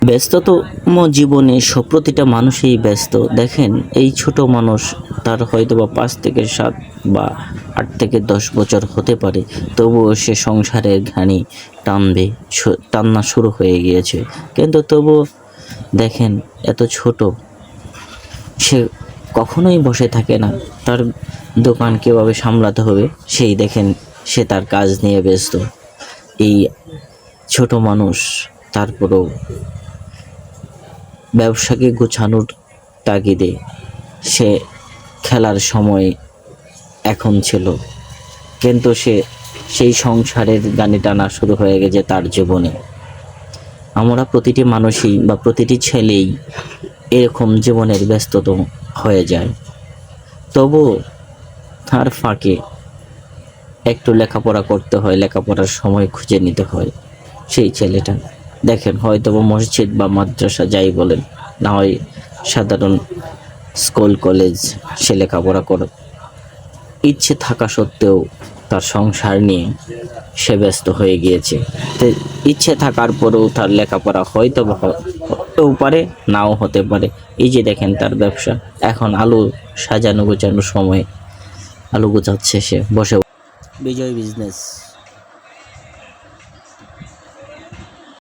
ব্যস্ততম জীবনে প্রতিটা মানুষই ব্যস্ত। দেখেন, এই ছোট মানুষ, তার হয়তো বা 5 থেকে 7 বা 8 থেকে 10 বছর হতে পারে, তবুও সে সংসারের ঘানি টান্না শুরু হয়ে গিয়েছে। কিন্তু তবুও দেখেন, এত ছোট, সে কখনোই বসে থাকে না। তার দোকান কীভাবে সামলাতে হবে সেই দেখেন, সে তার কাজ নিয়ে ব্যস্ত। এই ছোট মানুষ তারপরেও ব্যবসাকে গোছানোর তাগিদে সে খেলার সময় এখন ছিল, কিন্তু সে সেই সংসারের গানি টানা শুরু হয়ে গেছে তার জীবনে। আমরা প্রতিটি মানুষই বা প্রতিটি ছেলেই এরকম জীবনের ব্যস্ততম হয়ে যায়। তবু তার ফাঁকে একটু লেখাপড়া করতে হয়, লেখাপড়ার সময় খুঁজে নিতে হয়। সেই ছেলেটা দেখেন, হয়তো মসজিদ বা মাদ্রাসা যাই বলেন, না হয় সাধারণ স্কুল কলেজ, সে লেখাপড়া করে ইচ্ছে থাকা সত্ত্বেও তার সংসার নিয়ে সে ব্যস্ত হয়ে গিয়েছে। তো ইচ্ছে থাকার পরেও তার লেখাপড়া হয়তো হতেও পারে, নাও হতে পারে। এই যে দেখেন, তার ব্যবসা এখন আলু সাজানো গোছানোর সময় আলু গোছাচ্ছে সে বসে। বিজয় বিজনেস।